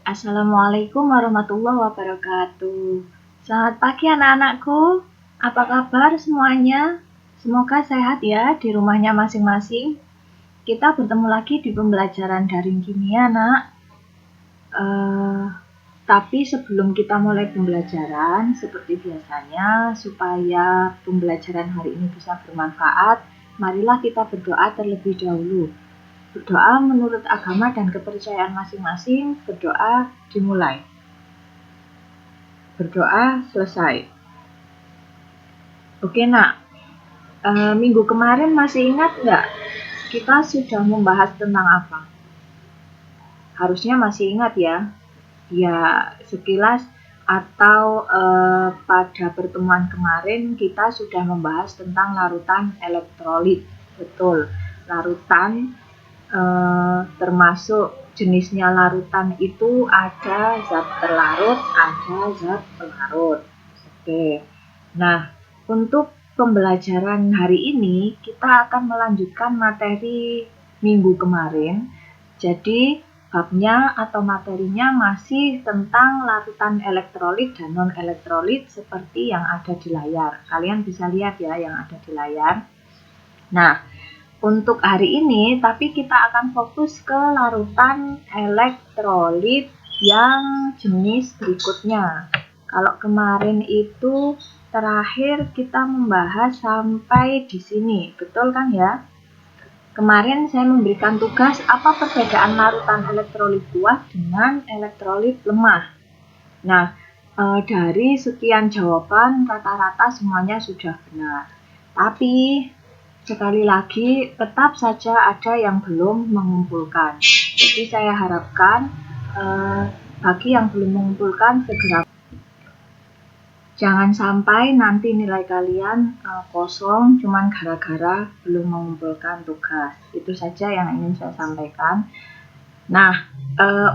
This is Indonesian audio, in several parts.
Assalamualaikum warahmatullahi wabarakatuh. Selamat pagi anak-anakku. Apa kabar semuanya? Semoga sehat ya di rumahnya masing-masing. Kita bertemu lagi di pembelajaran daring kimia, Nak. Tapi sebelum kita mulai pembelajaran, seperti biasanya, supaya pembelajaran hari ini bisa bermanfaat, marilah kita berdoa terlebih dahulu. Berdoa menurut agama dan kepercayaan masing-masing, berdoa dimulai. Berdoa selesai. Oke, Nak. Minggu kemarin masih ingat nggak? Kita sudah membahas tentang apa? Harusnya masih ingat ya. Ya, sekilas atau pada pertemuan kemarin kita sudah membahas tentang larutan elektrolit. Betul, larutan termasuk jenisnya larutan itu ada zat terlarut, ada zat pelarut. Oke. Nah, untuk pembelajaran hari ini kita akan melanjutkan materi minggu kemarin. Jadi babnya atau materinya masih tentang larutan elektrolit dan non-elektrolit seperti yang ada di layar. Kalian bisa lihat ya yang ada di layar. Nah, untuk hari ini tapi kita akan fokus ke larutan elektrolit yang jenis berikutnya. Kalau kemarin itu terakhir kita membahas sampai di sini, betul kan ya? Kemarin saya memberikan tugas apa perbedaan larutan elektrolit kuat dengan elektrolit lemah. Nah, dari sekian jawaban rata-rata semuanya sudah benar. Tapi sekali lagi tetap saja ada yang belum mengumpulkan. Jadi saya harapkan bagi yang belum mengumpulkan segera. Jangan sampai nanti nilai kalian kosong cuman gara-gara belum mengumpulkan tugas. Itu saja yang ingin saya sampaikan. Nah,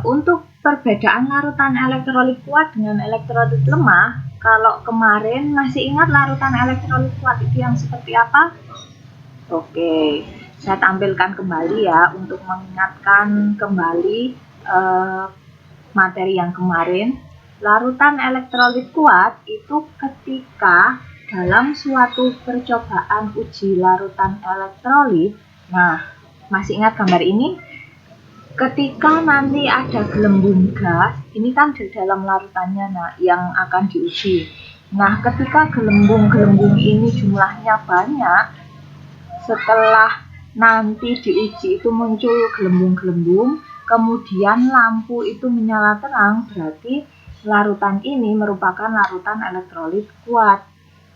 untuk perbedaan larutan elektrolit kuat dengan elektrolit lemah, kalau kemarin masih ingat larutan elektrolit kuat itu yang seperti apa? Oke, saya tampilkan kembali ya untuk mengingatkan kembali materi yang kemarin. Larutan elektrolit kuat itu ketika dalam suatu percobaan uji larutan elektrolit, nah masih ingat gambar ini? Ketika nanti ada gelembung gas, ini kan di dalam larutannya yang akan diuji. Nah, ketika gelembung-gelembung ini jumlahnya banyak, setelah nanti diuji itu muncul gelembung-gelembung, kemudian lampu itu menyala terang, berarti larutan ini merupakan larutan elektrolit kuat.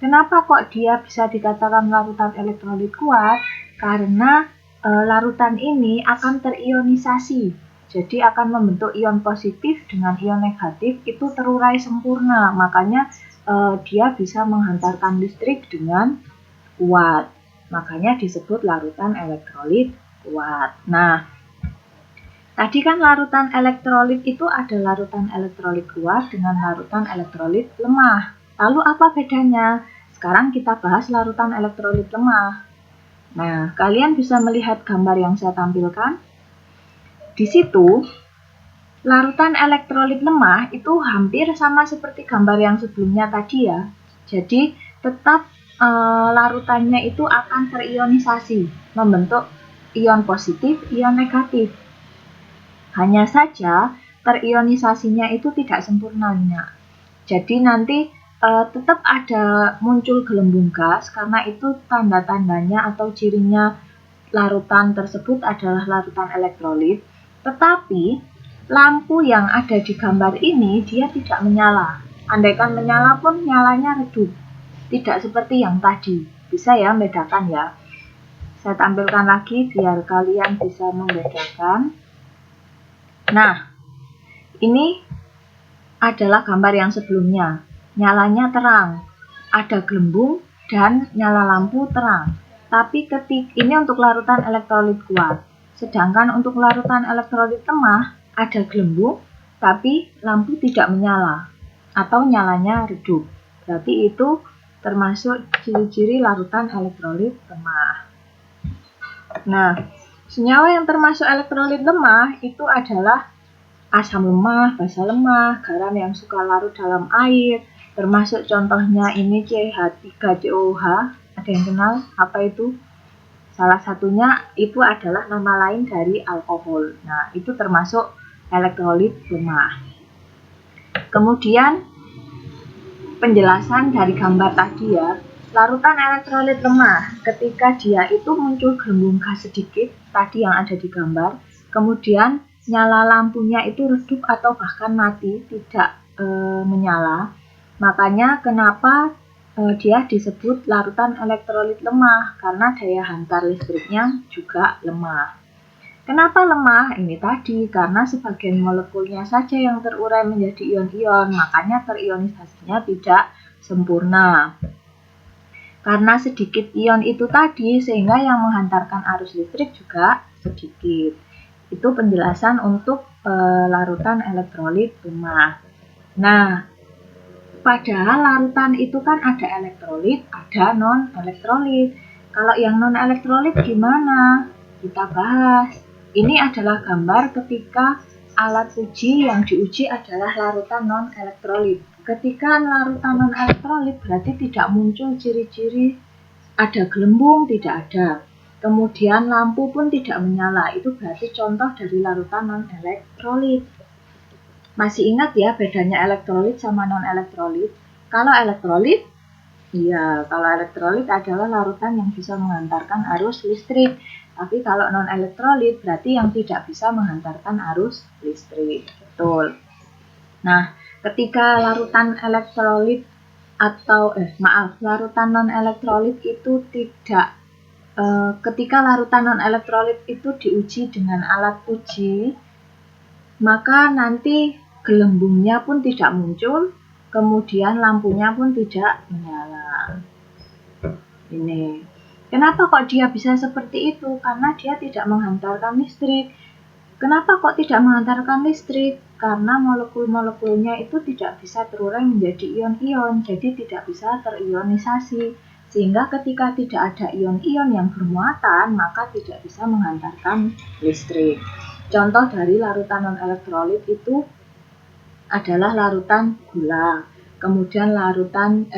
Kenapa kok dia bisa dikatakan larutan elektrolit kuat? Karena larutan ini akan terionisasi. Jadi akan membentuk ion positif dengan ion negatif itu terurai sempurna. Makanya dia bisa menghantarkan listrik dengan kuat. Makanya disebut larutan elektrolit kuat. Nah, tadi kan larutan elektrolit itu ada larutan elektrolit kuat dengan larutan elektrolit lemah. Lalu apa bedanya? Sekarang kita bahas larutan elektrolit lemah. Nah, kalian bisa melihat gambar yang saya tampilkan. Di situ, larutan elektrolit lemah itu hampir sama seperti gambar yang sebelumnya tadi ya. Jadi, tetap larutannya itu akan terionisasi, membentuk ion positif, ion negatif. Hanya saja terionisasinya itu tidak sempurnanya. Jadi nanti tetap ada muncul gelembung gas karena itu tanda-tandanya atau cirinya larutan tersebut adalah larutan elektrolit. Tetapi lampu yang ada di gambar ini dia tidak menyala. Andaikan menyala pun nyalanya redup. Tidak seperti yang tadi. Bisa ya membedakan ya. Saya tampilkan lagi biar kalian bisa membedakan. Nah, ini adalah gambar yang sebelumnya. Nyalanya terang, ada gelembung dan nyala lampu terang. Tapi ini untuk larutan elektrolit kuat. Sedangkan untuk larutan elektrolit lemah ada gelembung tapi lampu tidak menyala atau nyalanya redup. Berarti itu termasuk ciri-ciri larutan elektrolit lemah. Nah, senyawa yang termasuk elektrolit lemah itu adalah asam lemah, basa lemah, garam yang suka larut dalam air, termasuk contohnya ini CH3COH. Ada yang kenal apa itu? Salah satunya itu adalah nama lain dari alkohol. Nah, itu termasuk elektrolit lemah. Kemudian penjelasan dari gambar tadi ya, larutan elektrolit lemah ketika dia itu muncul gelembung gas sedikit tadi yang ada di gambar, kemudian nyala lampunya itu redup atau bahkan mati, tidak menyala. Makanya kenapa dia disebut larutan elektrolit lemah, karena daya hantar listriknya juga lemah. Kenapa lemah? Ini tadi, karena sebagian molekulnya saja yang terurai menjadi ion-ion, makanya terionisasinya tidak sempurna. Karena sedikit ion itu tadi, sehingga yang menghantarkan arus listrik juga sedikit. Itu penjelasan untuk larutan elektrolit lemah. Nah, padahal larutan itu kan ada elektrolit, ada non-elektrolit. Kalau yang non-elektrolit gimana? Kita bahas. Ini adalah gambar ketika alat uji yang diuji adalah larutan non-elektrolit. Ketika larutan non-elektrolit berarti tidak muncul ciri-ciri ada gelembung, tidak ada. Kemudian lampu pun tidak menyala. Itu berarti contoh dari larutan non-elektrolit. Masih ingat ya bedanya elektrolit sama non-elektrolit? Kalau elektrolit, kalau elektrolit adalah larutan yang bisa menghantarkan arus listrik. Tapi kalau non-elektrolit berarti yang tidak bisa menghantarkan arus listrik. Betul. Nah, ketika larutan elektrolit larutan non-elektrolit itu tidak ketika larutan non-elektrolit itu diuji dengan alat uji, maka nanti gelembungnya pun tidak muncul, kemudian lampunya pun tidak menyala. Ini. Kenapa kok dia bisa seperti itu? Karena dia tidak menghantarkan listrik. Kenapa kok tidak menghantarkan listrik? Karena molekul-molekulnya itu tidak bisa terurai menjadi ion-ion, jadi tidak bisa terionisasi. Sehingga ketika tidak ada ion-ion yang bermuatan, maka tidak bisa menghantarkan listrik. Contoh dari larutan non-elektrolit itu adalah larutan gula, kemudian larutan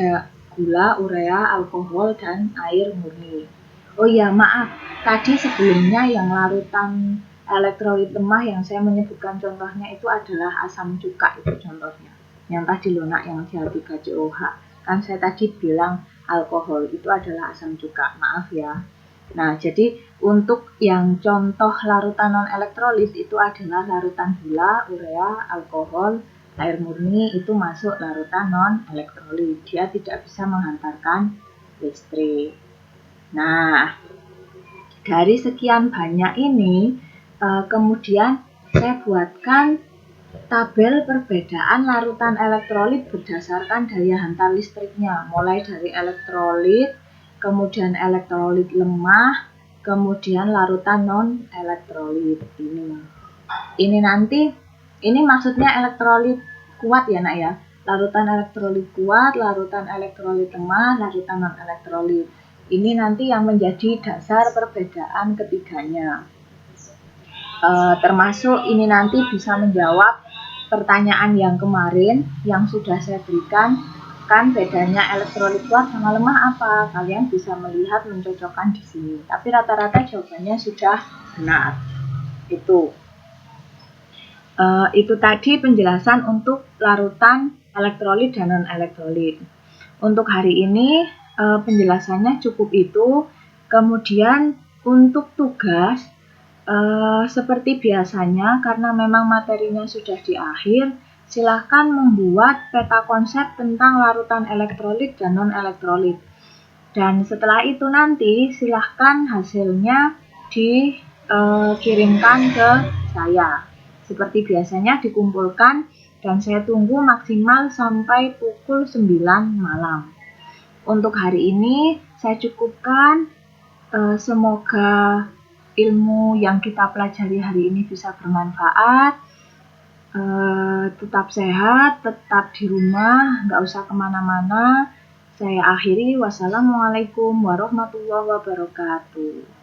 gula, urea, alkohol, dan air murni. Oh ya, maaf, tadi sebelumnya yang larutan elektrolit lemah yang saya menyebutkan contohnya itu adalah asam cuka, itu contohnya. Yang tadi lunak yang CH3COH. Kan saya tadi bilang alkohol, itu adalah asam cuka, maaf ya. Nah, jadi untuk yang contoh larutan non-elektrolit itu adalah larutan gula, urea, alkohol, air murni, itu masuk larutan non-elektrolit. Dia tidak bisa menghantarkan listrik. Nah, dari sekian banyak ini, kemudian saya buatkan tabel perbedaan larutan elektrolit berdasarkan daya hantar listriknya, mulai dari elektrolit, kemudian elektrolit lemah, kemudian larutan non-elektrolit. Ini nanti, ini maksudnya elektrolit kuat ya nak ya. Larutan elektrolit kuat, larutan elektrolit lemah, larutan non-elektrolit. Ini nanti yang menjadi dasar perbedaan ketiganya. Termasuk ini nanti bisa menjawab pertanyaan yang kemarin yang sudah saya berikan, kan bedanya elektrolit kuat sama lemah apa? Kalian bisa melihat mencocokkan di sini. Tapi rata-rata jawabannya sudah benar. Itu tadi penjelasan untuk larutan elektrolit dan non-elektrolit. Untuk hari ini penjelasannya cukup itu. Kemudian untuk tugas seperti biasanya, karena memang materinya sudah di akhir, silahkan membuat peta konsep tentang larutan elektrolit dan non-elektrolit. Dan setelah itu nanti silahkan hasilnya dikirimkan ke saya. Seperti biasanya dikumpulkan dan saya tunggu maksimal sampai pukul 9 malam. Untuk hari ini saya cukupkan. Semoga ilmu yang kita pelajari hari ini bisa bermanfaat. Tetap sehat, tetap di rumah, nggak usah kemana-mana. Saya akhiri, wassalamualaikum warahmatullahi wabarakatuh.